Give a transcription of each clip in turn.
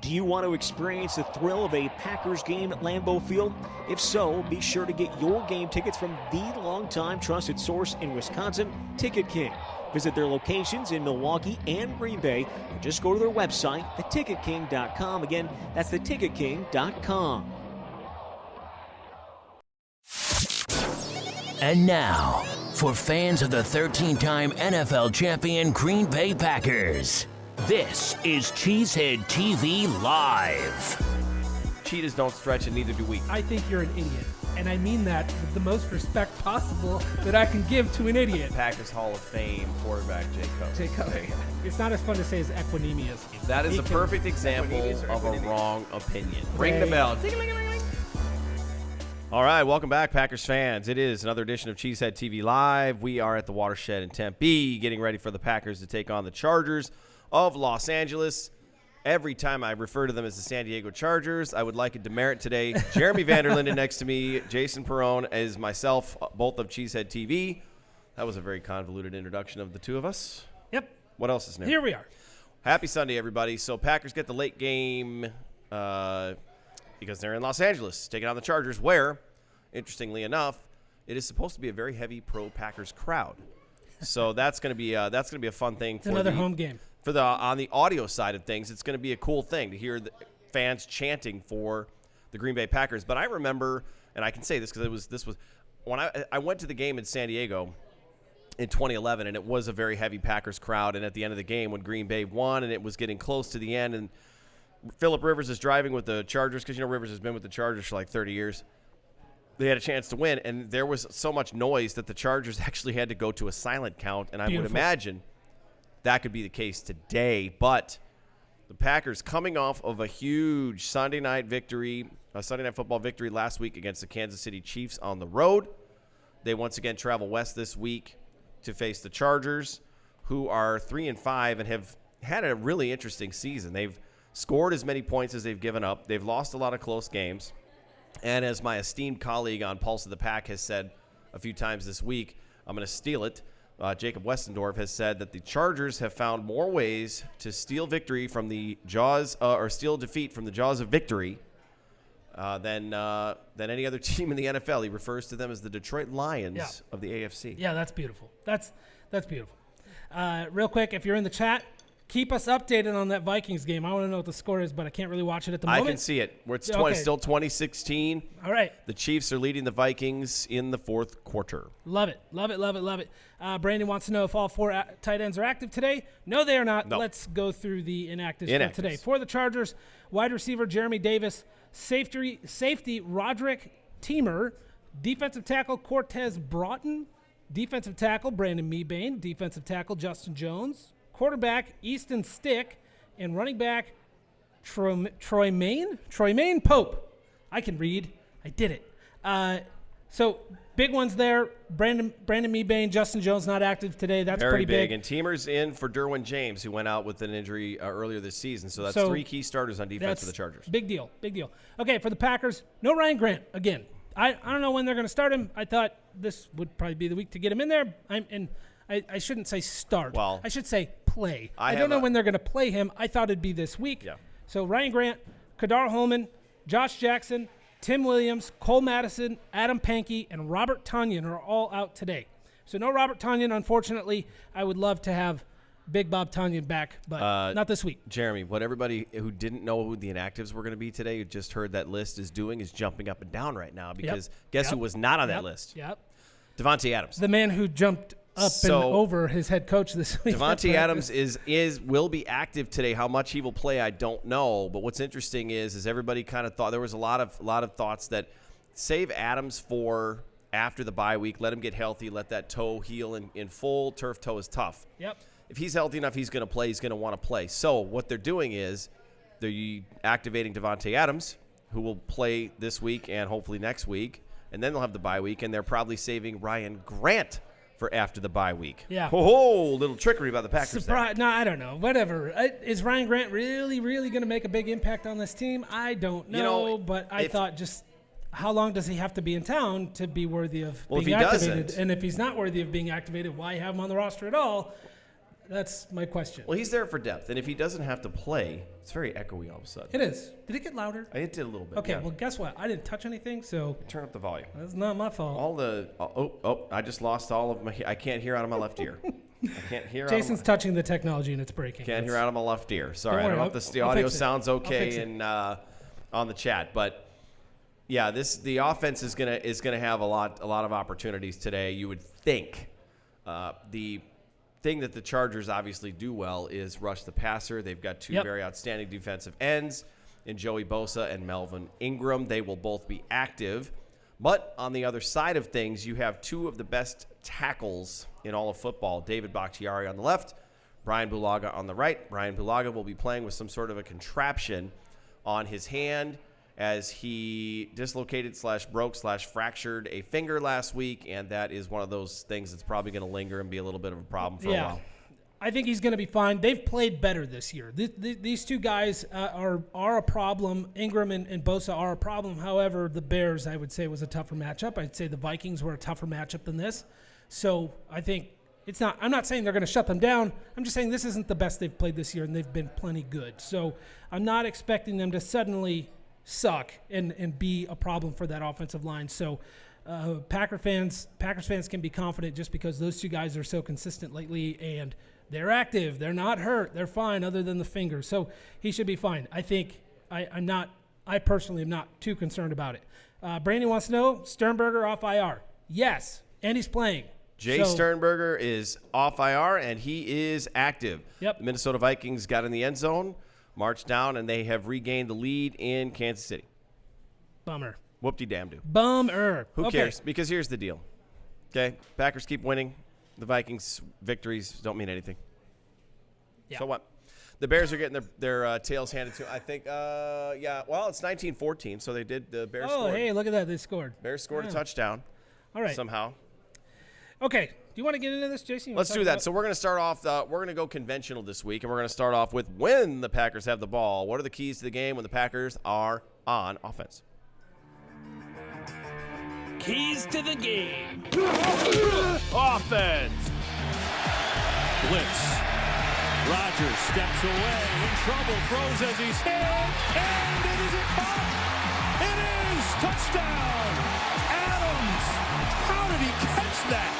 Do you want to experience the thrill of a Packers game at Lambeau Field? If so, be sure to get your game tickets from the longtime trusted source in Wisconsin, Ticket King. Visit their locations in Milwaukee and Green Bay, or just go to their website, theticketking.com. Again, that's theticketking.com. And now, for fans of the 13-time NFL champion Green Bay Packers, this is Cheesehead TV Live. Cheetahs don't stretch, and neither do we. I think you're an idiot, and I mean that with the most respect possible that I can give to an idiot. Packers Hall of Fame quarterback Jay Cutler. It's not as fun to say as equinemius. That is a perfect example of a wrong opinion. Ring the bell. All right, welcome back, Packers fans. It is another edition of Cheesehead TV Live. We are at the Watershed in Tempe, getting ready for the Packers to take on the Chargers of Los Angeles. Every time I refer to them as the San Diego Chargers, I would like a demerit today. Jeremy VanDerLinden next to me, Jason Perone as myself, both of Cheesehead TV. That was a very convoluted introduction of the two of us. Yep. What else is new? Here we are. Happy Sunday, everybody. So Packers get the late game because they're in Los Angeles, taking on the Chargers, where, interestingly enough, it is supposed to be a very heavy pro-Packers crowd. So that's going to be a fun thing. It's another home game. On the audio side of things, it's going to be a cool thing to hear the fans chanting for the Green Bay Packers. But I remember, and I can say this because this was when I went to the game in San Diego in 2011, and it was a very heavy Packers crowd. And at the end of the game, when Green Bay won, and it was getting close to the end, and Phillip Rivers is driving with the Chargers, because Rivers has been with the Chargers for like 30 years. They had a chance to win, and there was so much noise that the Chargers actually had to go to a silent count. And I would imagine that could be the case today. But the Packers coming off of a huge Sunday night football victory last week against the Kansas City Chiefs on the road. They once again travel west this week to face the Chargers, who are 3-5 and have had a really interesting season. They've scored as many points as they've given up. They've lost a lot of close games. And as my esteemed colleague on Pulse of the Pack has said a few times this week, I'm going to steal it. Jacob Westendorf has said that the Chargers have found more ways to steal victory from the jaws, or steal defeat from the jaws of victory than any other team in the NFL. He refers to them as the Detroit Lions of the AFC. Yeah, that's beautiful. That's beautiful. Real quick, if you're in the chat, keep us updated on that Vikings game. I want to know what the score is, but I can't really watch it at the moment. I can see it. It's still 2016. All right. The Chiefs are leading the Vikings in the fourth quarter. Love it. Brandon wants to know if all four tight ends are active today. No, they are not. No. Let's go through the inactives for today. For the Chargers, wide receiver Jeremy Davis, safety Roderick Teamer, defensive tackle Cortez Broughton, defensive tackle Brandon Mebane, defensive tackle Justin Jones, quarterback Easton Stick, and running back Troy Maine Pope. I can read. I did it. So big ones there. Brandon Mebane, Justin Jones not active today. That's very pretty big. And Teamer's in for Derwin James, who went out with an injury earlier this season. So that's three key starters on defense for the Chargers. Big deal. Okay, for the Packers, no Ryan Grant again. I don't know when they're going to start him. I thought this would probably be the week to get him in there. I shouldn't say start. Well, I should say play. I don't know when they're going to play him. I thought it'd be this week. Yeah. So Ryan Grant, Kadar Holman, Josh Jackson, Tim Williams, Cole Madison, Adam Pankey, and Robert Tonyan are all out today. So no Robert Tonyan, unfortunately. I would love to have Big Bob Tonyan back, but not this week. Jeremy, what everybody who didn't know who the inactives were going to be today, who just heard that list is jumping up and down right now, because guess who was not on that list? Yep. Devontae Adams. The man who jumped up and over his head coach this week. Devontae Adams will be active today. How much he will play, I don't know. But what's interesting is everybody kind of thought there was a lot of thoughts that save Adams for after the bye week, let him get healthy, let that toe heal in full. Turf toe is tough. Yep. If he's healthy enough, he's going to play. He's going to want to play. So what they're doing is they're activating Devontae Adams, who will play this week and hopefully next week, and then they'll have the bye week, and they're probably saving Ryan Grant for after the bye week. Yeah. Little trickery by the Packers. Surprise! No, I don't know. Whatever. Is Ryan Grant really going to make a big impact on this team? I don't know. But I thought, just how long does he have to be in town to be worthy of being activated? And if he's not worthy of being activated, why have him on the roster at all? That's my question. Well, he's there for depth, and if he doesn't have to play, it's very echoey all of a sudden. It is. Did it get louder? It did a little bit. Okay, yeah. well, guess what? I didn't touch anything, so Turn up the volume. that's not my fault. I just lost all of my. I can't hear out of my left ear. I can't hear. Jason's touching the technology and it's breaking. Can't hear out of my left ear. Sorry, Don't I don't worry, know if the I'll audio fix it. sounds I'll fix okay it. on the chat, but yeah, the offense is gonna have a lot of opportunities today. You would think. The thing that the Chargers obviously do well is rush the passer. They've got two very outstanding defensive ends in Joey Bosa and Melvin Ingram. They will both be active. But on the other side of things, you have two of the best tackles in all of football, David Bakhtiari on the left, Brian Bulaga on the right. Brian Bulaga will be playing with some sort of a contraption on his hand as he dislocated / broke / fractured a finger last week, and that is one of those things that's probably going to linger and be a little bit of a problem for a while. I think he's going to be fine. They've played better this year. These two guys are a problem. Ingram and Bosa are a problem. However, the Bears, I would say, was a tougher matchup. I'd say the Vikings were a tougher matchup than this. So I think it's not. I'm not saying they're going to shut them down. I'm just saying this isn't the best they've played this year, and they've been plenty good. So I'm not expecting them to suddenly suck and be a problem for that offensive line. So Packers fans can be confident just because those two guys are so consistent lately, and they're active. They're not hurt. They're fine other than the finger. So he should be fine. I think I personally am not too concerned about it. Brandon wants to know, Sternberger off IR. Yes, and he's playing. Sternberger is off IR, and he is active. Yep. The Minnesota Vikings got in the end zone, marched down, and they have regained the lead in Kansas City. Bummer. Whoop-de-damn-do. Bummer. Who cares? Because here's the deal. Okay? Packers keep winning. The Vikings' victories don't mean anything. Yeah. So what? The Bears are getting their tails handed to, I think, well, it's 19-14, so they did. The Bears scored. Oh, hey, look at that. They scored. Bears scored a touchdown. All right. Somehow. Okay. Do you want to get into this, Jason? Let's do that. So we're going to start off, we're going to go conventional this week, and we're going to start off with when the Packers have the ball. What are the keys to the game when the Packers are on offense? Keys to the game. Offense. Blitz. Rodgers steps away, in trouble, throws as he's hit, and it is caught. It is touchdown. Adams. How did he catch that?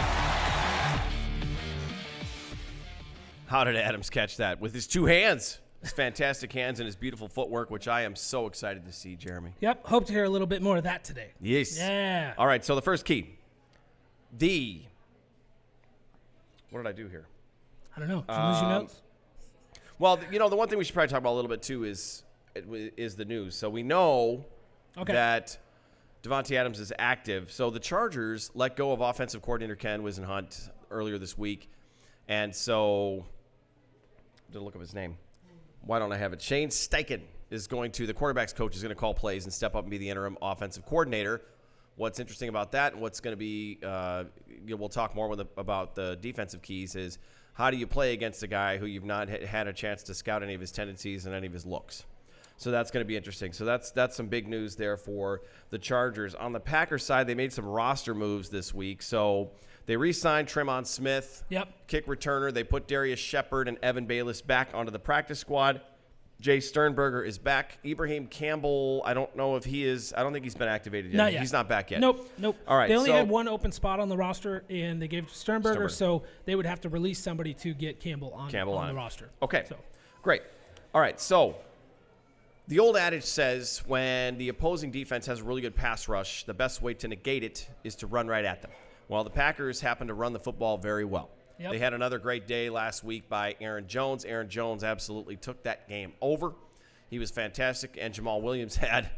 How did Adams catch that? With his two hands. His fantastic hands and his beautiful footwork, which I am so excited to see, Jeremy. Yep. Hope to hear a little bit more of that today. Yes. Yeah. All right, so the first key. What did I do here? I don't know. Did you lose your notes? Well, the one thing we should probably talk about a little bit, too, is the news. So we know that Davante Adams is active. So the Chargers let go of offensive coordinator Ken Wisenhunt earlier this week. And so, didn't look up his name. Why don't I have it? Shane Steichen is the quarterback's coach is going to call plays and step up and be the interim offensive coordinator. What's interesting about that and what's going to be, we'll talk more about the defensive keys is how do you play against a guy who you've not had a chance to scout any of his tendencies and any of his looks. So that's going to be interesting. So that's some big news there for the Chargers. On the Packers side, they made some roster moves this week. So they re-signed Tremon Smith, kick returner. They put Darius Shepard and Evan Bayless back onto the practice squad. Jay Sternberger is back. Ibrahim Campbell, I don't know if he is. I don't think he's been activated yet. Not yet. He's not back yet. Nope. All right. They only had one open spot on the roster, and they gave Sternberger, Sternberger. so they would have to release somebody to get Campbell on the roster. Okay. So. Great. All right. So the old adage says when the opposing defense has a really good pass rush, the best way to negate it is to run right at them. Well, the Packers happen to run the football very well. Yep. They had another great day last week by Aaron Jones. Aaron Jones absolutely took that game over. He was fantastic, and Jamal Williams had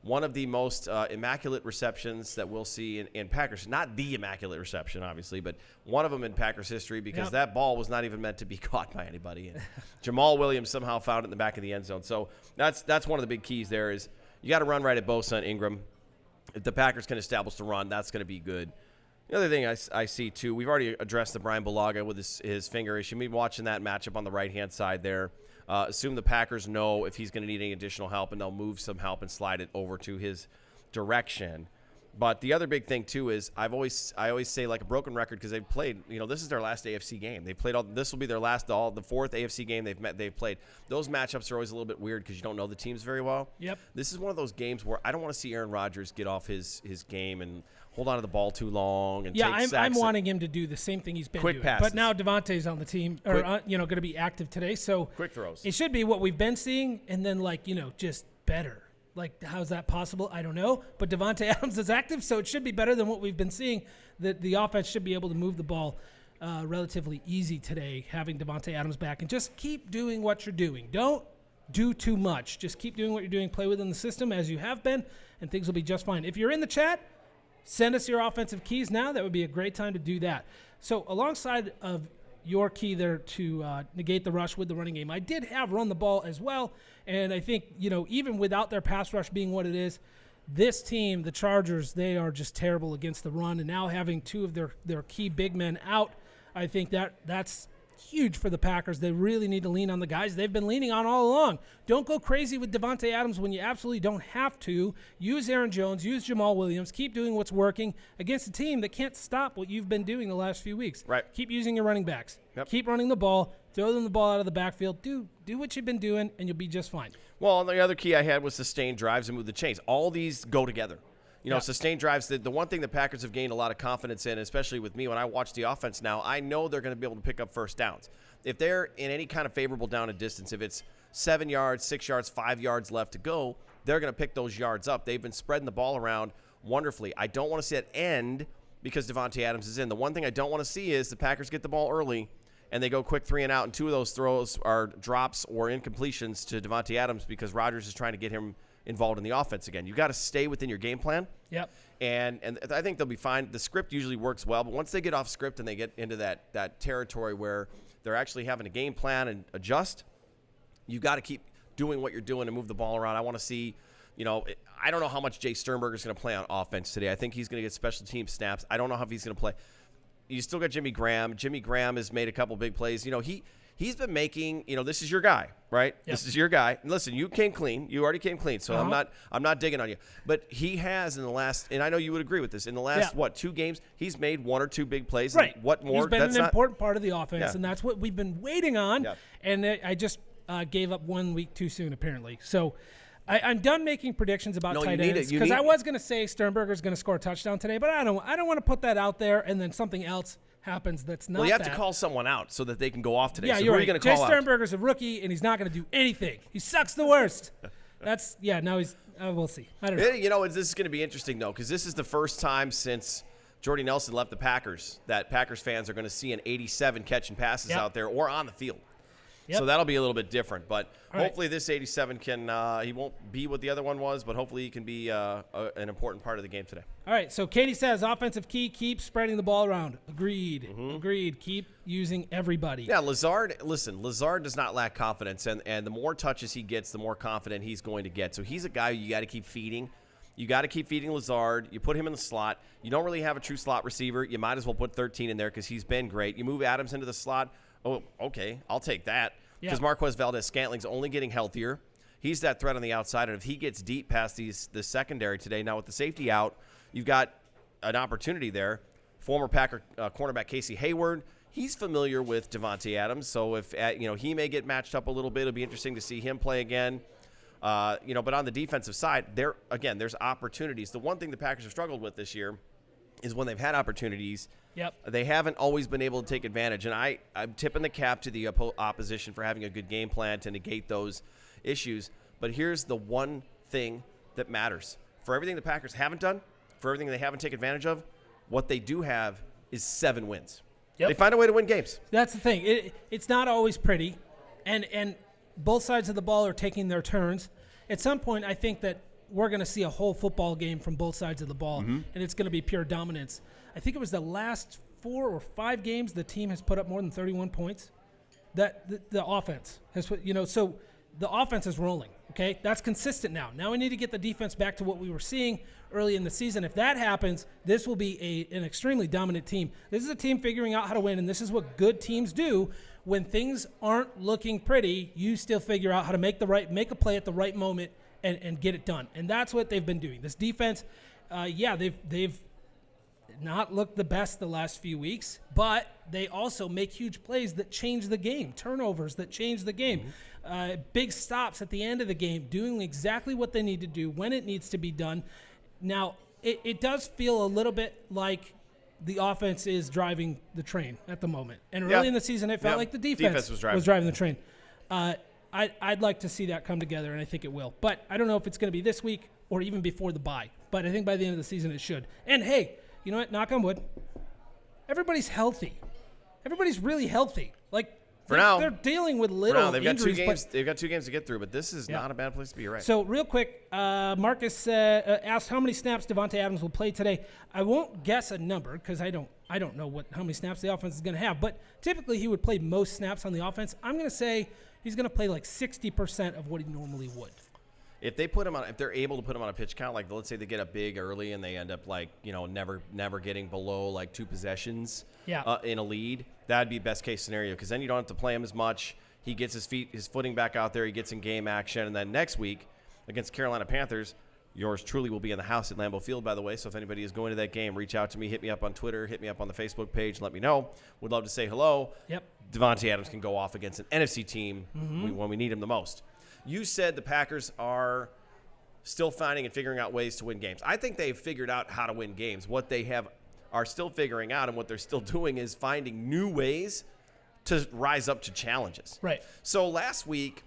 one of the most immaculate receptions that we'll see in Packers. Not the immaculate reception, obviously, but one of them in Packers history because that ball was not even meant to be caught by anybody. And Jamal Williams somehow found it in the back of the end zone. So that's one of the big keys there is you got to run right at Bosa and Ingram. If the Packers can establish the run, that's going to be good. The other thing I see, too, we've already addressed the Brian Bulaga with his finger issue. Maybe watching that matchup on the right-hand side there. Assume the Packers know if he's going to need any additional help, and they'll move some help and slide it over to his direction. But the other big thing too is I always say like a broken record because they've played. This is their last AFC game. They played all. This will be their last the fourth AFC game they've played. Those matchups are always a little bit weird because you don't know the teams very well. Yep. This is one of those games where I don't want to see Aaron Rodgers get off his game and hold on to the ball too long and take sacks. I'm wanting him to do the same thing he's been quick doing. passes. But now Davante's on the team, or going to be active today, so quick throws. It should be what we've been seeing, and then just better. Like, how's that possible? I don't know. But Davante Adams is active, so it should be better than what we've been seeing. The offense should be able to move the ball relatively easy today, having Davante Adams back. And just keep doing what you're doing. Don't do too much. Just keep doing what you're doing. Play within the system as you have been, and things will be just fine. If you're in the chat, send us your offensive keys now. That would be a great time to do that. So alongside of your key there to negate the rush with the running game, I did have run the ball as well. And I think, even without their pass rush being what it is, this team, the Chargers, they are just terrible against the run. And now having two of their key big men out, I think that's huge for the Packers. They really need to lean on the guys they've been leaning on all along. Don't go crazy with Davante Adams when you absolutely don't have to. Use Aaron Jones, use Jamal Williams. Keep doing what's working against a team that can't stop what you've been doing the last few weeks. Right. Keep using your running backs. Yep. Keep running the ball. Throw them the ball out of the backfield. Do what you've been doing, and you'll be just fine. Well, and the other key I had was sustained drives and move the chains. All these go together. Sustained drives, the one thing the Packers have gained a lot of confidence in, especially with me when I watch the offense now, I know they're going to be able to pick up first downs. If they're in any kind of favorable down and distance, if it's 7 yards, 6 yards, 5 yards left to go, they're going to pick those yards up. They've been spreading the ball around wonderfully. I don't want to see it end because Davante Adams is in. The one thing I don't want to see is the Packers get the ball early and they go quick 3 and out, and 2 of those throws are drops or incompletions to Davante Adams because Rodgers is trying to get him involved in the offense again. You got to stay within your game plan. Yep. And I think they'll be fine. The script usually works well, but once they get off script and they get into that territory where they're actually having a game plan and adjust, you got to keep doing what you're doing and move the ball around. I want to see, I don't know how much Jay Sternberger is going to play on offense today. I think he's going to get special team snaps. I don't know how he's going to play. You still got Jimmy Graham. Jimmy Graham has made a couple big plays. He's been making, this is your guy, right? Yep. This is your guy. And listen, you came clean. You already came clean, so I'm not digging on you. But he has in the last, and I know you would agree with this, in the last, 2 games, he's made 1 or 2 big plays. Right. What more? He's been an important part of the offense, and that's what we've been waiting on. Yep. And I just gave up 1 week too soon, apparently. So I'm done making predictions about tight ends because I was going to say Sternberger's going to score a touchdown today, but I don't want to put that out there and then something else happens that's not. Well, you have to call someone out so that they can go off today. Yeah, so you're who right. are you going to call Jay out? Sternberger's a rookie, and he's not going to do anything. He sucks the worst. Now he's we'll see. I don't know. This is going to be interesting, though, because this is the first time since Jordy Nelson left the Packers that Packers fans are going to see an 87 catching passes out there or on the field. Yep. So that'll be a little bit different. But hopefully this 87 can he won't be what the other one was, but hopefully he can be an important part of the game today. All right, so Katie says offensive key, keep spreading the ball around. Agreed. Agreed. Keep using everybody. Yeah, Lazard does not lack confidence, and the more touches he gets, the more confident he's going to get. So he's a guy you got to keep feeding. You got to keep feeding Lazard. You put him in the slot. You don't really have a true slot receiver. You might as well put 13 in there because he's been great. You move Adams into the slot. Oh, okay, I'll take that. Because Marquez Valdez-Scantling's only getting healthier. He's that threat on the outside, and if he gets deep past the secondary today, now with the safety out, you've got an opportunity there. Former Packer cornerback Casey Hayward, he's familiar with Davante Adams, so if he may get matched up a little bit. It'll be interesting to see him play again. But on the defensive side, there's opportunities. The one thing the Packers have struggled with this year is when they've had opportunities, they haven't always been able to take advantage. And I'm tipping the cap to the opposition for having a good game plan to negate those issues. But here's the one thing that matters. For everything the Packers haven't done, for everything they haven't taken advantage of, what they do have is 7 wins. They find a way to win games. That's the thing. It's not always pretty, and both sides of the ball are taking their turns. At some point, I think that we're going to see a whole football game from both sides of the ball, and it's going to be pure dominance. I think it was the last 4 or 5 games the team has put up more than 31 points. That the offense has put, so the offense is rolling. Okay, that's consistent now. Now we need to get the defense back to what we were seeing early in the season. If that happens, this will be an extremely dominant team. This is a team figuring out how to win, and this is what good teams do. When things aren't looking pretty, you still figure out how to make a play at the right moment and get it done. And that's what they've been doing. This defense, they've not looked the best the last few weeks, but they also make huge plays that change the game, turnovers that change the game, big stops at the end of the game, doing exactly what they need to do when it needs to be done. Now, it does feel a little bit like the offense is driving the train at the moment. And early in the season, it felt like the defense was driving the train. I'd like to see that come together, and I think it will. But I don't know if it's going to be this week or even before the bye. But I think by the end of the season, it should. And, hey, you know what? Knock on wood. Everybody's healthy. Everybody's really healthy. They're dealing with little injuries. They've got 2 games to get through, but this is not a bad place to be, right? So, real quick, Marcus asked how many snaps Davante Adams will play today. I won't guess a number because I don't know how many snaps the offense is going to have. But typically, he would play most snaps on the offense. I'm going to say he's going to play like 60% of what he normally would. If they're able to put him on a pitch count, like let's say they get up big early and they end up never getting below like 2 possessions in a lead, that'd be best case scenario because then you don't have to play him as much. He gets his footing back out there. He gets in game action, and then next week against Carolina Panthers, yours truly will be in the house at Lambeau Field, by the way. So if anybody is going to that game, reach out to me, hit me up on Twitter, hit me up on the Facebook page, let me know. Would love to say hello. Yep. Davante Adams can go off against an NFC team when we need him the most. You said the Packers are still finding and figuring out ways to win games. I think they've figured out how to win games. What they are still figuring out and what they're still doing is finding new ways to rise up to challenges. Right. So last week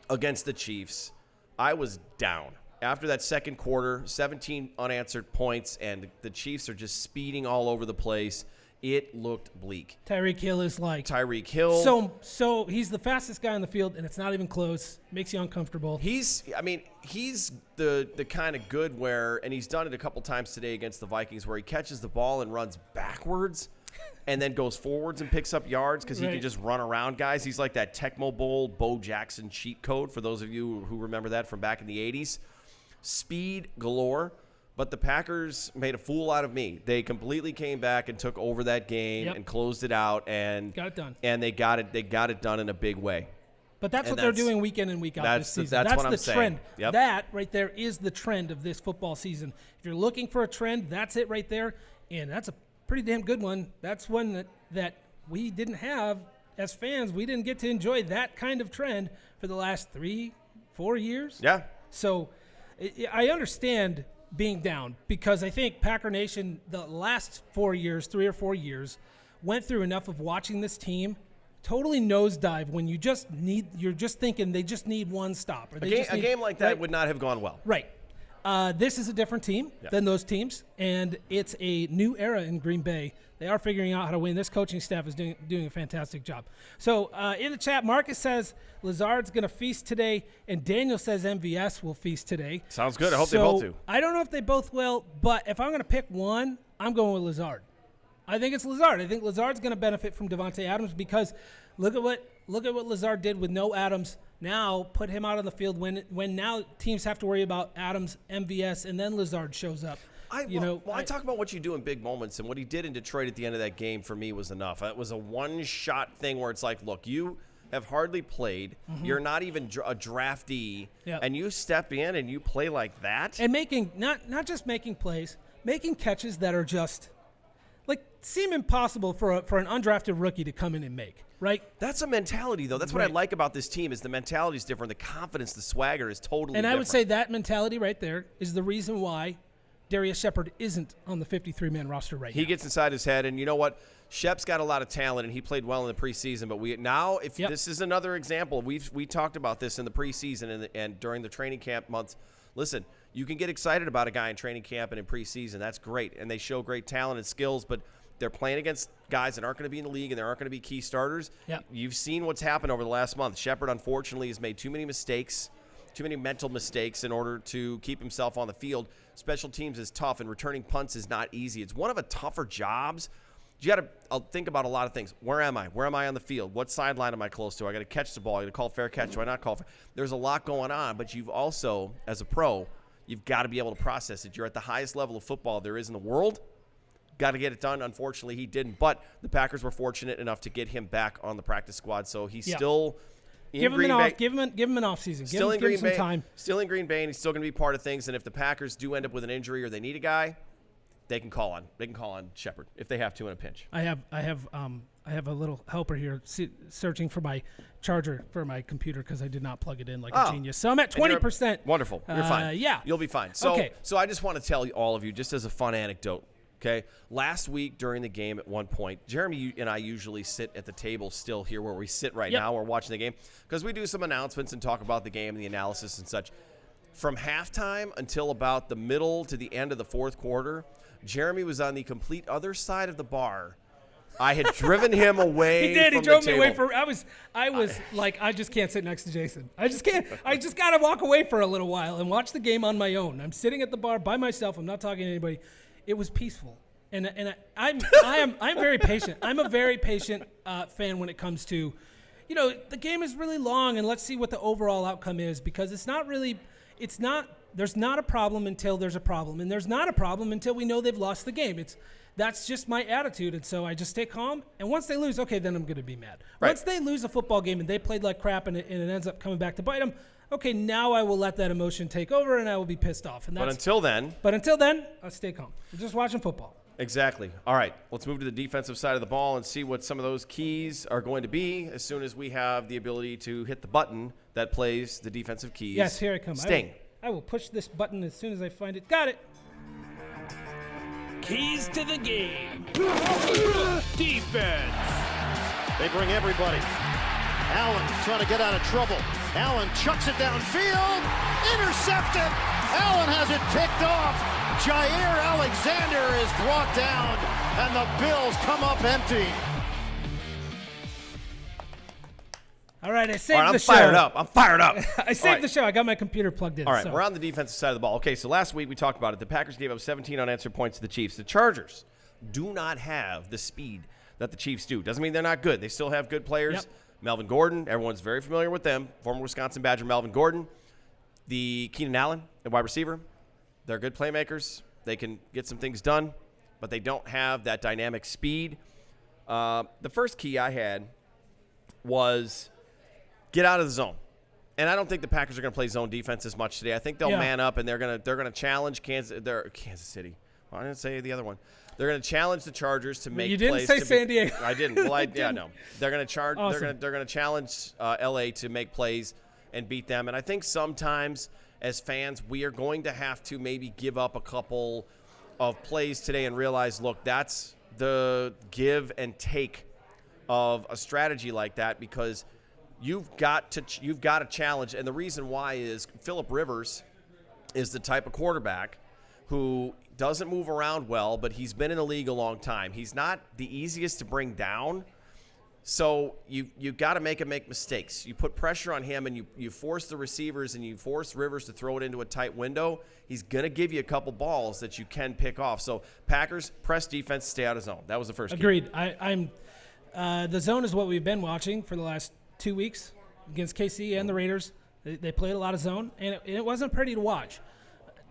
against the Chiefs, I was down. After that second quarter, 17 unanswered points, and the Chiefs are just speeding all over the place. It looked bleak. Tyreek Hill is like Tyreek Hill. So he's the fastest guy on the field, and it's not even close. Makes you uncomfortable. He's the kind of good and he's done it a couple times today against the Vikings where he catches the ball and runs backwards and then goes forwards and picks up yards because he can just run around guys. He's like that Tecmo Bowl Bo Jackson cheat code for those of you who remember that from back in the 80s. Speed galore. But the Packers made a fool out of me. They completely came back and took over that game and closed it out and got it done. And they got it done in a big way. But that's what they're doing week in and week out this season. That's what I'm the trend. Yep. That right there is the trend of this football season. If you're looking for a trend, that's it right there. And that's a pretty damn good one. That's one that we didn't have as fans. We didn't get to enjoy that kind of trend for the last 3-4 years. Yeah. So I understand being down because I think Packer Nation the last 3 or 4 years, went through enough of watching this team totally nosedive when you're just thinking they just need one stop. Or a game like that would not have gone well. Right. This is a different team than those teams, and it's a new era in Green Bay. They are figuring out how to win. This coaching staff is doing a fantastic job. So in the chat, Marcus says Lazard's going to feast today, and Daniel says MVS will feast today. Sounds good. I hope they both do. I don't know if they both will, but if I'm going to pick one, I'm going with Lazard. I think it's Lazard. I think Lazard's going to benefit from Davante Adams because look at what Lazard did with no Adams. Now put him out on the field when now teams have to worry about Adams, MVS, and then Lazard shows up. I talk about what you do in big moments, and what he did in Detroit at the end of that game for me was enough. It was a one-shot thing where it's like, look, you have hardly played. Mm-hmm. You're not even a draftee, and you step in and you play like that. And making not just making plays, making catches that are just seem impossible for an undrafted rookie to come in and make. Right? That's a mentality, though. That's what I like about this team is the mentality is different. The confidence, the swagger is totally different. And I would say that mentality right there is the reason why Darius Shepard isn't on the 53-man roster right now. He gets inside his head, and you know what? Shep's got a lot of talent, and he played well in the preseason. But this is another example. We talked about this in the preseason and during the training camp months. Listen, you can get excited about a guy in training camp and in preseason. That's great, and they show great talent and skills, but they're playing against guys that aren't going to be in the league and there aren't going to be key starters. Yep. You've seen what's happened over the last month. Shepard, unfortunately, has made too many mental mistakes in order to keep himself on the field. Special teams is tough, and returning punts is not easy. It's one of the tougher jobs. You got to think about a lot of things. Where am I? Where am I on the field? What sideline am I close to? I got to catch the ball. I got to call fair catch. Do I not call fair? There's a lot going on, but you've also, as a pro, you've got to be able to process it. You're at the highest level of football there is in the world. Got to get it done. Unfortunately, he didn't. But the Packers were fortunate enough to get him back on the practice squad. So he's still Give him an off season. Give him some time. Still in Green Bay, and he's still going to be part of things. And if the Packers do end up with an injury or they need a guy, they can call on Shepard if they have to in a pinch. I have a little helper here searching for my charger for my computer because I did not plug it in like a genius. So I'm at 20%. Wonderful. You're fine. Yeah. You'll be fine. So I just want to tell all of you, just as a fun anecdote, okay? Last week during the game at one point, Jeremy and I usually sit at the table still here where we sit right now. We're watching the game because we do some announcements and talk about the game and the analysis and such. From halftime until about the middle to the end of the fourth quarter, Jeremy was on the complete other side of the bar. I had driven him away. He did. From he drove the me table. away I was like, I just can't sit next to Jason. I just can't. I just got to walk away for a little while and watch the game on my own. I'm sitting at the bar by myself. I'm not talking to anybody. It was peaceful, and I'm very patient. I'm a very patient fan when it comes to, the game is really long, and let's see what the overall outcome is because there's not a problem until there's a problem, and there's not a problem until we know they've lost the game. That's just my attitude, and so I just stay calm. And once they lose, okay, then I'm going to be mad. Right. Once they lose a football game and they played like crap and it ends up coming back to bite them, okay, now I will let that emotion take over and I will be pissed off. But until then, I'll stay calm. We're just watching football. Exactly. All right, let's move to the defensive side of the ball and see what some of those keys are going to be as soon as we have the ability to hit the button that plays the defensive keys. Yes, here I come. Sting. I will push this button as soon as I find it. Got it. Keys to the game. Defense. They bring everybody. Allen trying to get out of trouble. Allen chucks it downfield. Intercepted. Allen has it picked off. Jair Alexander is brought down, and the Bills come up empty. All right, I saved the show. I'm fired up. I saved the show. I got my computer plugged in. All right, we're on the defensive side of the ball. Okay, so last week we talked about it. The Packers gave up 17 unanswered points to the Chiefs. The Chargers do not have the speed that the Chiefs do. Doesn't mean they're not good. They still have good players. Yep. Melvin Gordon, everyone's very familiar with them. Former Wisconsin Badger Melvin Gordon. The Keenan Allen, the wide receiver. They're good playmakers. They can get some things done, but they don't have that dynamic speed. The first key I had was get out of the zone. And I don't think the Packers are going to play zone defense as much today. I think they'll man up and they're going to challenge Kansas City. Well, I didn't say the other one. They're going to challenge the Chargers to make plays. You didn't say San Diego. I didn't. Well, no. They're going to Awesome. They're going to challenge LA to make plays and beat them. And I think sometimes as fans we are going to have to maybe give up a couple of plays today and realize, look, that's the give and take of a strategy like that because you've got to challenge. And the reason why is Phillip Rivers is the type of quarterback who doesn't move around well, but he's been in the league a long time. He's not the easiest to bring down. So you've got to make him make mistakes. You put pressure on him and you force the receivers and you force Rivers to throw it into a tight window. He's going to give you a couple balls that you can pick off. So Packers, press defense, stay out of zone. That was the first Agreed. key. The zone is what we've been watching for the last 2 weeks against KC and the Raiders. They played a lot of zone, and it wasn't pretty to watch.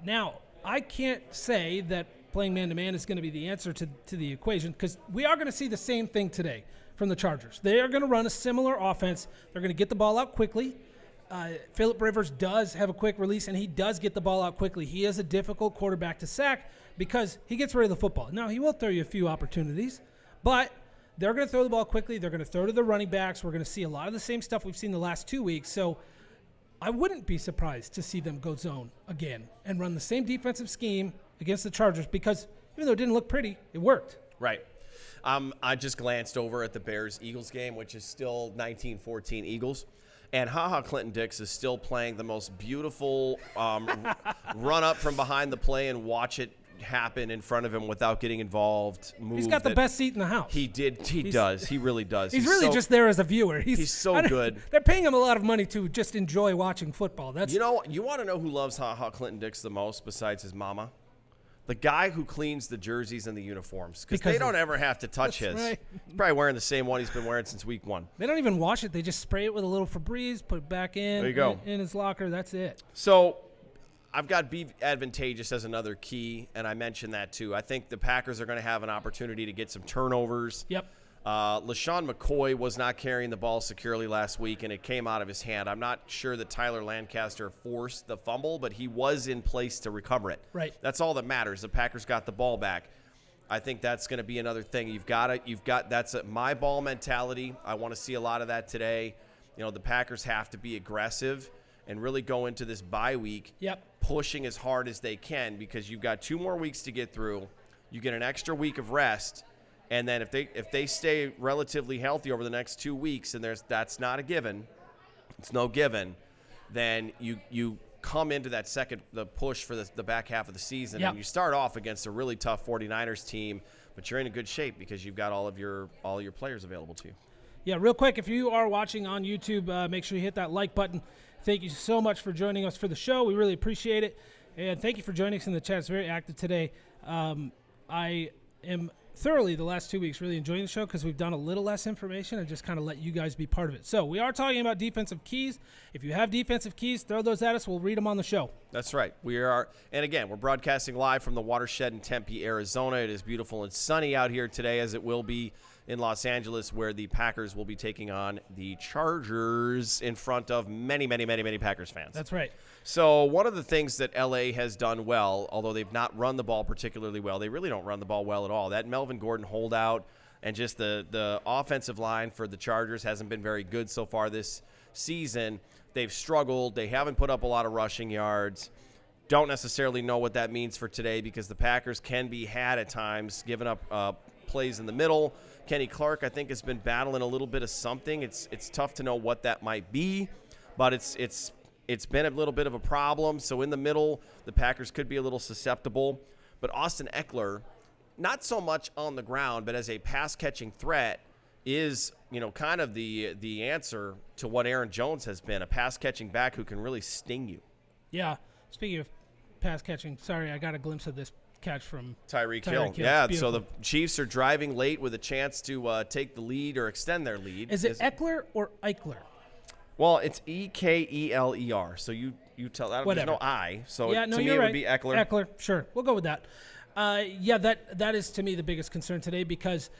Now, I can't say that playing man-to-man is going to be the answer to the equation because we are going to see the same thing today from the Chargers. They are going to run a similar offense. They're going to get the ball out quickly. Phillip Rivers does have a quick release, and he does get the ball out quickly. He is a difficult quarterback to sack because he gets rid of the football. Now, he will throw you a few opportunities, but they're going to throw the ball quickly. They're going to throw to the running backs. We're going to see a lot of the same stuff we've seen the last 2 weeks. So I wouldn't be surprised to see them go zone again and run the same defensive scheme against the Chargers because even though it didn't look pretty, it worked. Right. I just glanced over at the Bears-Eagles game, which is still 19-14 Eagles. And Clinton-Dix is still playing the most beautiful run up from behind the play and watch it happen in front of him without getting involved. He's got the best seat in the house. He does. He really does. He's really just there as a viewer. He's so good. They're paying him a lot of money to just enjoy watching football. You want to know who loves Clinton-Dix the most besides his mama? The guy who cleans the jerseys and the uniforms because they don't ever have to touch his. Right. He's probably wearing the same one he's been wearing since week 1. They don't even wash it. They just spray it with a little Febreze, put it back in. There you go. In his locker. That's it. So I've got be advantageous as another key, and I mentioned that too. I think the Packers are going to have an opportunity to get some turnovers. Yep. LaShawn McCoy was not carrying the ball securely last week, and it came out of his hand. I'm not sure that Tyler Lancaster forced the fumble, but he was in place to recover it. Right. That's all that matters. The Packers got the ball back. I think that's going to be another thing. That's my ball mentality. I want to see a lot of that today. The Packers have to be aggressive and really go into this bye week pushing as hard as they can, because you've got 2 more weeks to get through. You get an extra week of rest. And then if they stay relatively healthy over the next 2 weeks, and that's not a given, it's no given, then you come into the push for the back half of the season, and you start off against a really tough 49ers team, but you're in a good shape because you've got all your players available to you. Yeah, real quick, if you are watching on YouTube, make sure you hit that like button. Thank you so much for joining us for the show. We really appreciate it. And thank you for joining us in the chat. It's very active today. I am thoroughly the last 2 weeks really enjoying the show because we've done a little less information and just kind of let you guys be part of it. So we are talking about defensive keys. If you have defensive keys, throw those at us. We'll read them on the show. That's right. We are, and again, we're broadcasting live from the Watershed in Tempe, Arizona. It is beautiful and sunny out here today, as it will be in Los Angeles, where the Packers will be taking on the Chargers in front of many, many, many, many Packers fans. That's right. So one of the things that LA has done well, although they've not run the ball particularly well, they really don't run the ball well at all. That Melvin Gordon holdout and just the offensive line for the Chargers hasn't been very good so far this season. They've struggled. They haven't put up a lot of rushing yards. Don't necessarily know what that means for today, because the Packers can be had at times, giving up plays in the middle. Kenny Clark, I think, has been battling a little bit of something. It's tough to know what that might be, but it's been a little bit of a problem. So in the middle, the Packers could be a little susceptible. But Austin Eckler, not so much on the ground, but as a pass-catching threat, is kind of the answer to what Aaron Jones has been, a pass-catching back who can really sting you. Yeah. Speaking of pass-catching, sorry, I got a glimpse of this catch from Tyreek Hill. Yeah, so the Chiefs are driving late with a chance to take the lead or extend their lead. Is it Eckler or Eichler? Well, it's Ekeler. So you tell that. Whatever. There's no I. So yeah, to me it would be Eckler. Eckler, sure. We'll go with that. That is to me the biggest concern today, because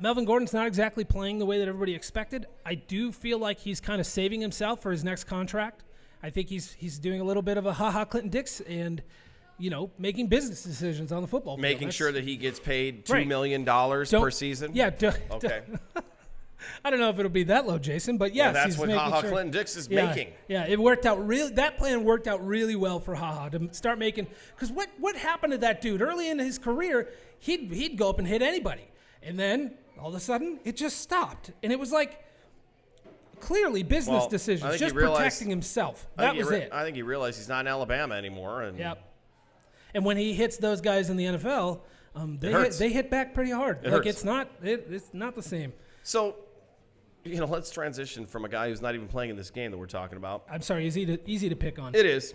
Melvin Gordon's not exactly playing the way that everybody expected. I do feel like he's kind of saving himself for his next contract. I think he's doing a little bit of a ha-ha Clinton Dix and, making business decisions on the football field. Making sure that he gets paid $2 million per season? Yeah. Okay. I don't know if it'll be that low, Jason, but yes. Well, that's what Ha-Ha Clinton Dix is making. Yeah, it worked out that plan worked out really well for Ha-Ha to start making, because what happened to that dude? Early in his career, he'd go up and hit anybody. And then all of a sudden it just stopped. And it was like clearly business decisions, just protecting himself. That was it. I think he realized he's not in Alabama anymore. And yep. And when he hits those guys in the NFL, they hit back pretty hard. It's not the same. So, let's transition from a guy who's not even playing in this game that we're talking about. I'm sorry, easy to pick on. It is.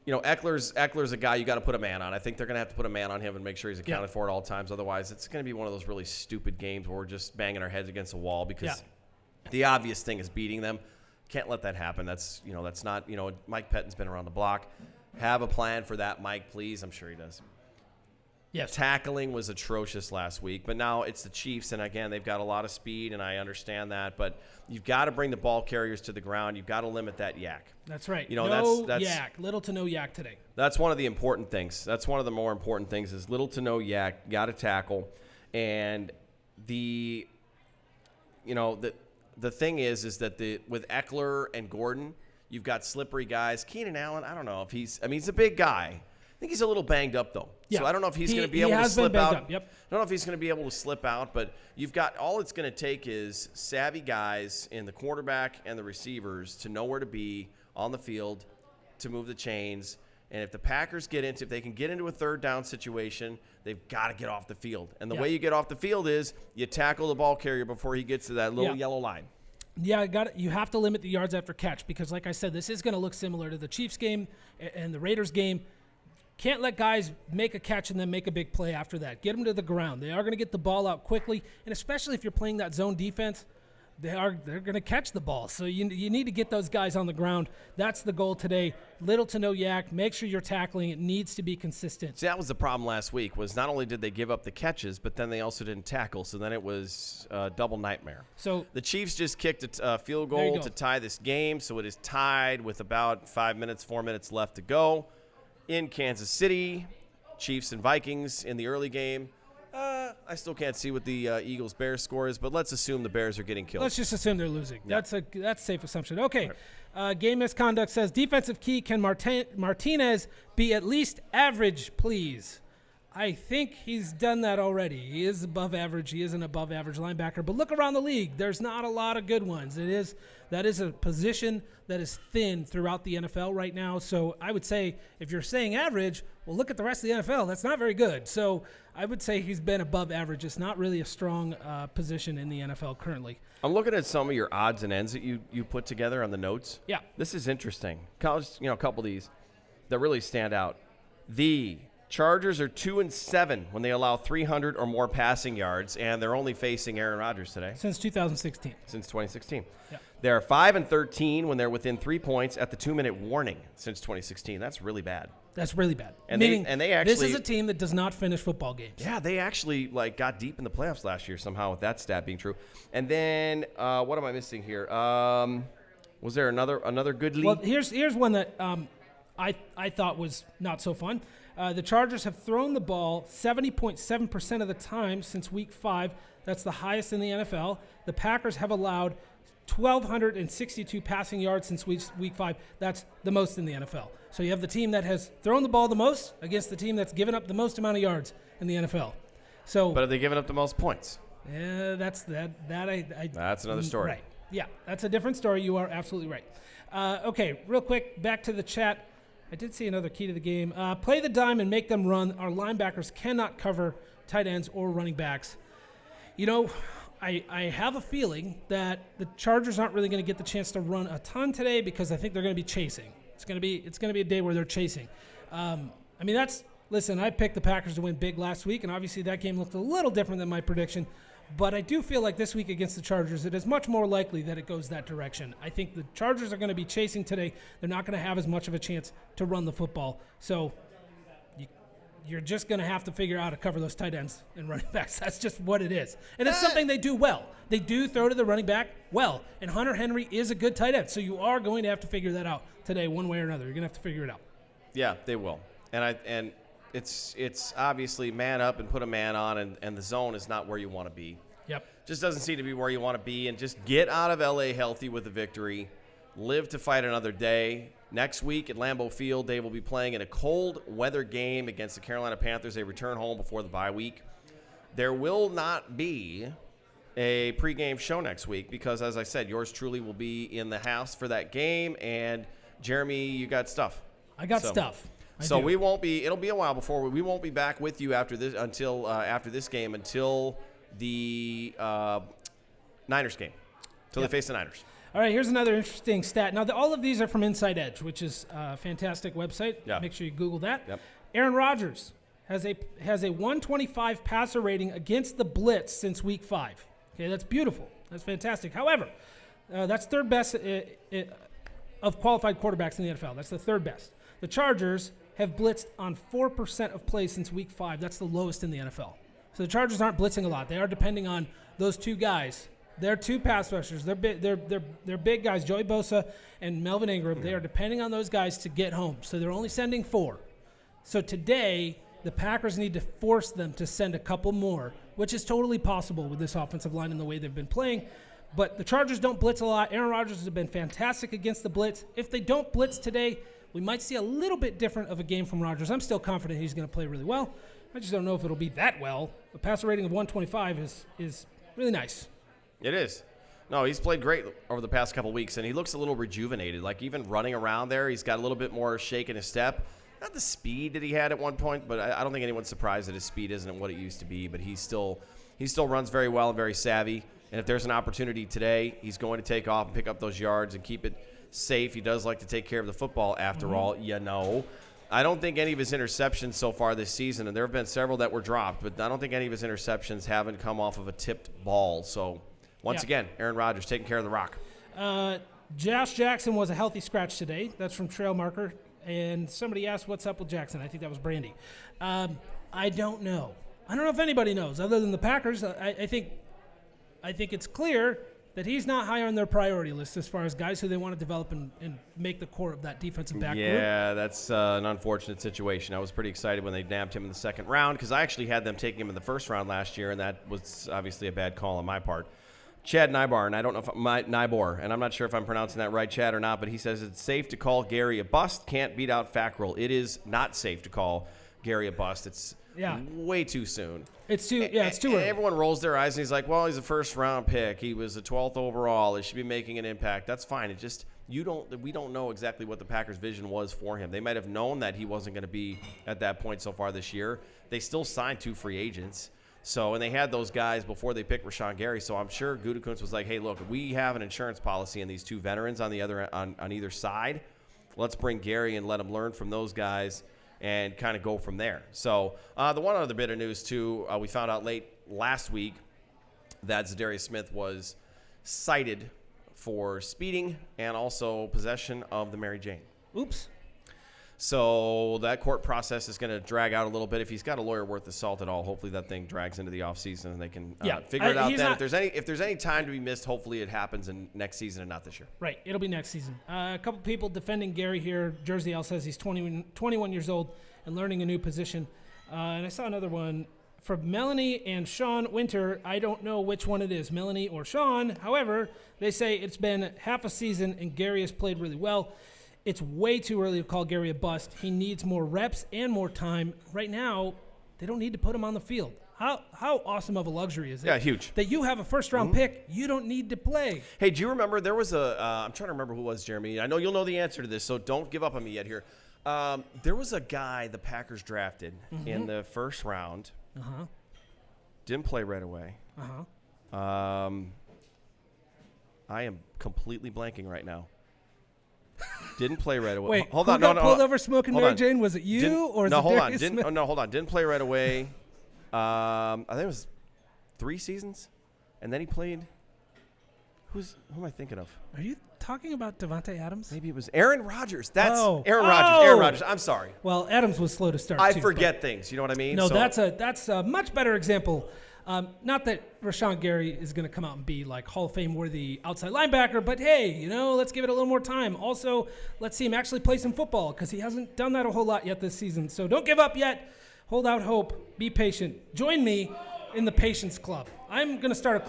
Eckler's a guy you got to put a man on. I think they're going to have to put a man on him and make sure he's accounted for at all times. Otherwise, it's going to be one of those really stupid games where we're just banging our heads against a wall, because the obvious thing is beating them. Can't let that happen. That's not, Mike Pettine's been around the block. Have a plan for that, Mike, please. I'm sure he does. Yes. Tackling was atrocious last week, but now it's the Chiefs, and again, they've got a lot of speed, and I understand that, but you've got to bring the ball carriers to the ground. You've got to limit that yak. That's right. That's yak. Little to no yak today. That's one of the important things. That's one of the more important things is little to no yak. Got to tackle, and the thing is that with Eckler and Gordon, you've got slippery guys. Keenan Allen, I don't know if he's a big guy. I think he's a little banged up, though. Yeah. So I don't know if he's going to be able to slip out. Yep. I don't know if he's going to be able to slip out, but you've got all it's going to take is savvy guys in the quarterback and the receivers to know where to be on the field to move the chains. And if the Packers if they can get into a third down situation, they've got to get off the field. And the way you get off the field is you tackle the ball carrier before he gets to that little yellow line. Yeah, you have to limit the yards after catch, because, like I said, this is going to look similar to the Chiefs game and the Raiders game. Can't let guys make a catch and then make a big play after that. Get them to the ground. They are going to get the ball out quickly, and especially if you're playing that zone defense, they're going to catch the ball. So you need to get those guys on the ground. That's the goal today. Little to no yak. Make sure you're tackling. It needs to be consistent. See, that was the problem last week, was not only did they give up the catches, but then they also didn't tackle. So then it was a double nightmare. So the Chiefs just kicked a field goal to tie this game. So it is tied with about 4 minutes left to go in Kansas City. Chiefs and Vikings in the early game. I still can't see what the Eagles-Bears score is, but let's assume the Bears are getting killed. Let's just assume they're losing. Yeah. That's a safe assumption. Okay. Right. Game misconduct says, defensive key, can Martinez be at least average, please? I think he's done that already. He is above average. He is an above average linebacker. But look around the league. There's not a lot of good ones. That is a position that is thin throughout the NFL right now. So I would say if you're saying average, well, look at the rest of the NFL. That's not very good. So I would say he's been above average. It's not really a strong position in the NFL currently. I'm looking at some of your odds and ends that you put together on the notes. Yeah. This is interesting. A couple of these that really stand out. The Chargers are 2-7 when they allow 300 or more passing yards, and they're only facing Aaron Rodgers today. Since 2016. Since 2016. Yeah. They're 5-13 when they're within 3 points at the 2-minute warning since 2016. That's really bad. That's really bad. And they actually, this is a team that does not finish football games. Yeah, they actually got deep in the playoffs last year somehow with that stat being true. And then what am I missing here? Was there another good lead? Well, here's one that I thought was not so fun. The Chargers have thrown the ball 70.7% of the time since Week 5. That's the highest in the NFL. The Packers have allowed 1,262 passing yards since Week 5. That's the most in the NFL. So you have the team that has thrown the ball the most against the team that's given up the most amount of yards in the NFL. So, but have they given up the most points? Yeah, that's that. That's another story. Right. Yeah, that's a different story. You are absolutely right. Okay, real quick, back to the chat. I did see another key to the game. Play the dime and make them run. Our linebackers cannot cover tight ends or running backs. I have a feeling that the Chargers aren't really going to get the chance to run a ton today because I think they're going to be chasing. It's going to be a day where they're chasing. Listen, I picked the Packers to win big last week, and obviously that game looked a little different than my prediction. But I do feel like this week against the Chargers, it is much more likely that it goes that direction. I think the Chargers are going to be chasing today. They're not going to have as much of a chance to run the football. So you're just going to have to figure out how to cover those tight ends and running backs. That's just what it is. And it's something they do well. They do throw to the running back well. And Hunter Henry is a good tight end. So you are going to have to figure that out today one way or another. You're going to have to figure it out. Yeah, they will. And it's obviously man up and put a man on, and the zone is not where you want to be. Yep. Just doesn't seem to be where you want to be, and just get out of L.A. healthy with a victory. Live to fight another day. Next week at Lambeau Field, they will be playing in a cold weather game against the Carolina Panthers. They return home before the bye week. There will not be a pregame show next week because, as I said, yours truly will be in the house for that game, and Jeremy, you got stuff. I got stuff. We won't be. It'll be a while before we won't be back with you after this after this game until the Niners game, until they face the Niners. All right, here's another interesting stat. Now, all of these are from Inside Edge, which is a fantastic website. Yeah. Make sure you Google that. Yep. Aaron Rodgers has a 125 passer rating against the blitz since Week 5. Okay, that's beautiful. That's fantastic. However, that's third best of qualified quarterbacks in the NFL. That's the third best. The Chargers have blitzed on 4% of plays since Week 5. That's the lowest in the NFL. So the Chargers aren't blitzing a lot. They are depending on those two guys. They're two pass rushers. They're big guys, Joey Bosa and Melvin Ingram. They are depending on those guys to get home. So they're only sending 4. So today, the Packers need to force them to send a couple more, which is totally possible with this offensive line and the way they've been playing. But the Chargers don't blitz a lot. Aaron Rodgers has been fantastic against the blitz. If they don't blitz today, we might see a little bit different of a game from Rodgers. I'm still confident he's going to play really well. I just don't know if it'll be that well. A passer rating of 125 is really nice. It is. No, he's played great over the past couple weeks, and he looks a little rejuvenated. Like even running around there, he's got a little bit more shake in his step. Not the speed that he had at one point, but I don't think anyone's surprised that his speed isn't what it used to be. But he still runs very well and very savvy. And if there's an opportunity today, he's going to take off and pick up those yards and keep it safe. He does like to take care of the football after all, I don't think any of his interceptions so far this season, and there have been several that were dropped, but I don't think any of his interceptions haven't come off of a tipped ball. So Once again, Aaron Rodgers taking care of the rock. Josh Jackson was a healthy scratch today. That's from Trail Marker. And somebody asked what's up with Jackson. I think that was Brandy. I don't know. I don't know if anybody knows other than the Packers. I think it's clear that he's not high on their priority list as far as guys who they want to develop and make the core of that defensive back group. Yeah, that's an unfortunate situation. I was pretty excited when they nabbed him in the second round because I actually had them taking him in the first round last year, and that was obviously a bad call on my part. Chad Nybar, and I don't know if Nybor, and I'm not sure if I'm pronouncing that right, Chad, or not, but he says it's safe to call Gary a bust. Can't beat out Fackrell. It is not safe to call Gary a bust. It's way too soon. It's too early. Everyone rolls their eyes and he's like, well, he's a first-round pick. He was a 12th overall. He should be making an impact. That's fine. It just we don't know exactly what the Packers' vision was for him. They might have known that he wasn't going to be at that point so far this year. They still signed 2 free agents. So, and they had those guys before they picked Rashawn Gary. So I'm sure Gutekunst was like, hey, look, we have an insurance policy on these 2 veterans on either side. Let's bring Gary and let him learn from those guys and kind of go from there. So the one other bit of news, too, we found out late last week that Zadarius Smith was cited for speeding and also possession of the Mary Jane. Oops. So that court process is going to drag out a little bit. If he's got a lawyer worth the salt at all, hopefully that thing drags into the offseason and they can figure it out then. If there's any time to be missed, hopefully it happens in next season and not this year. Right. It'll be next season. A couple people defending Gary here. Jersey L says he's 21 years old and learning a new position. And I saw another one from Melanie and Sean Winter. I don't know which one it is, Melanie or Sean. However, they say it's been half a season and Gary has played really well. It's way too early to call Gary a bust. He needs more reps and more time. Right now, they don't need to put him on the field. How awesome of a luxury is it? Yeah, huge. That you have a first-round pick, you don't need to play. Hey, do you remember there was I'm trying to remember who it was, Jeremy. I know you'll know the answer to this, so don't give up on me yet here. There was a guy the Packers drafted in the first round. Didn't play right away. I am completely blanking right now. Didn't play right away. Wait, hold on. Pulled over smoking Mary Jane? Was it you or is it Darius Smith? Hold on. Didn't play right away. I think it was 3 seasons, and then he played. Who am I thinking of? Are you talking about Devontae Adams? Maybe it was Aaron Rodgers. That's Aaron Rodgers. Aaron Rodgers. I'm sorry. Well, Adams was slow to start. I forget things. You know what I mean? No, that's a much better example. Not that Rashawn Gary is going to come out and be like Hall of Fame worthy outside linebacker, but hey, let's give it a little more time. Also, let's see him actually play some football because he hasn't done that a whole lot yet this season. So don't give up yet. Hold out hope. Be patient. Join me in the Patience Club. I'm going to start a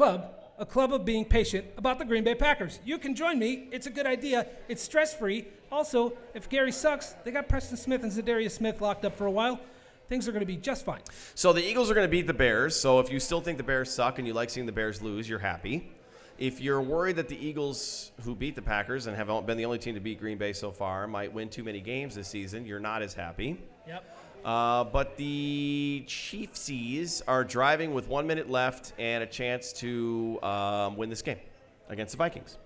club of being patient about the Green Bay Packers. You can join me. It's a good idea. It's stress-free. Also, if Gary sucks, they got Preston Smith and Zadarius Smith locked up for a while. Things are going to be just fine. So the Eagles are going to beat the Bears. So if you still think the Bears suck and you like seeing the Bears lose, you're happy. If you're worried that the Eagles, who beat the Packers and have been the only team to beat Green Bay so far, might win too many games this season, you're not as happy. Yep. But the Chiefsies are driving with 1 minute left and a chance to win this game against the Vikings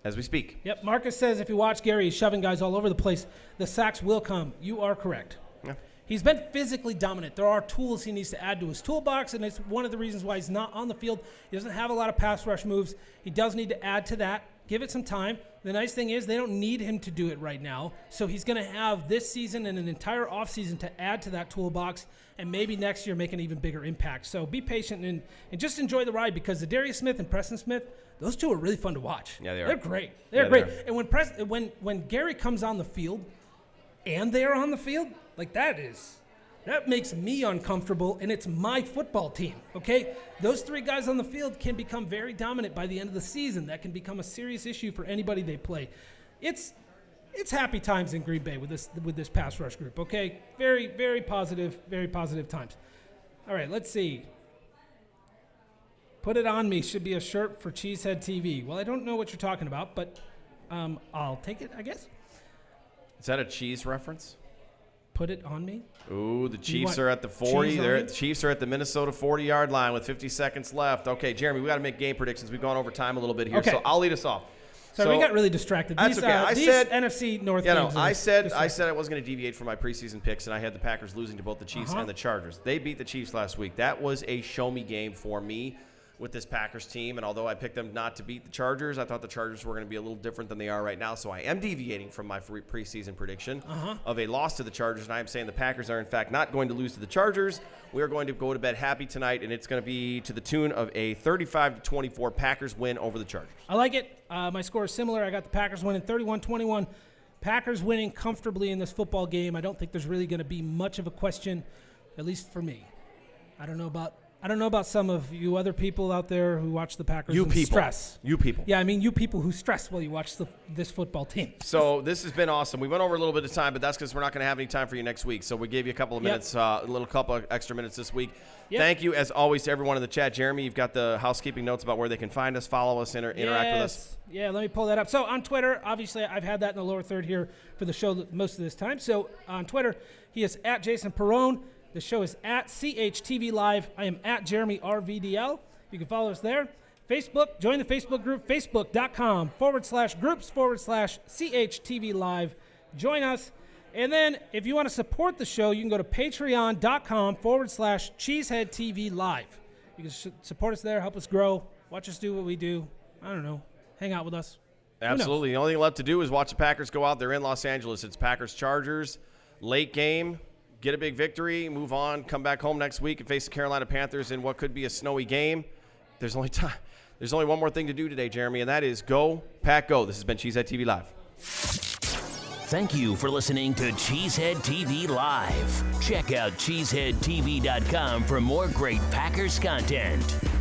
as we speak. Yep. Marcus says if you watch Gary, he's shoving guys all over the place. The sacks will come. You are correct. Yeah. He's been physically dominant. There are tools he needs to add to his toolbox, and it's one of the reasons why he's not on the field. He doesn't have a lot of pass rush moves. He does need to add to that. Give it some time. The nice thing is they don't need him to do it right now, so he's going to have this season and an entire offseason to add to that toolbox, and maybe next year make an even bigger impact. So be patient and just enjoy the ride because Zadarius Smith and Preston Smith, those two are really fun to watch. Yeah, they are. They're great. They're great. And when Gary comes on the field and they are on the field, like that makes me uncomfortable, and it's my football team, okay? Those 3 guys on the field can become very dominant by the end of the season. That can become a serious issue for anybody they play. It's happy times in Green Bay with this pass rush group, okay? Very, very positive times. All right, let's see. Put It On Me should be a shirt for Cheesehead TV. Well, I don't know what you're talking about, but I'll take it, I guess. Is that a cheese reference? Put it on me. Ooh, the Chiefs are at the 40. The Chiefs are at the Minnesota 40-yard line with 50 seconds left. Okay, Jeremy, we got to make game predictions. We've gone over time a little bit here, so I'll lead us off. So we got really distracted. That's okay. I said NFC North games. I said I wasn't going to deviate from my preseason picks, and I had the Packers losing to both the Chiefs and the Chargers. They beat the Chiefs last week. That was a show-me game for me. with this Packers team. And although I picked them not to beat the Chargers, I thought the Chargers were going to be a little different than they are right now. So I am deviating from my preseason prediction of a loss to the Chargers. And I am saying the Packers are, in fact, not going to lose to the Chargers. We are going to go to bed happy tonight, and it's going to be to the tune of a 35-24 Packers win over the Chargers. I like it. My score is similar. I got the Packers winning 31-21. Packers winning comfortably in this football game. I don't think there's really going to be much of a question, at least for me. I don't know about some of you other people out there who watch the Packers and stress. You people. Yeah, I mean you people who stress while you watch this football team. So this has been awesome. We went over a little bit of time, but that's because we're not going to have any time for you next week. So we gave you a couple of minutes, couple of extra minutes this week. Yep. Thank you, as always, to everyone in the chat. Jeremy, you've got the housekeeping notes about where they can find us, follow us, interact with us. Yeah, let me pull that up. So on Twitter, obviously I've had that in the lower third here for the show most of this time. So on Twitter, he is at Jason Perone. The show is at CHTV Live. I am at Jeremy RVDL. You can follow us there. Facebook, join the Facebook group, facebook.com/groups/CHTV Live. Join us. And then if you want to support the show, you can go to patreon.com/Cheesehead TV Live. You can support us there, help us grow, watch us do what we do. I don't know, hang out with us. Absolutely. The only thing left to do is watch the Packers go out there in Los Angeles. It's Packers-Chargers, late game. Get a big victory, move on, come back home next week and face the Carolina Panthers in what could be a snowy game. There's only one more thing to do today, Jeremy, and that is go, Pack, go. This has been Cheesehead TV Live. Thank you for listening to Cheesehead TV Live. Check out cheeseheadtv.com for more great Packers content.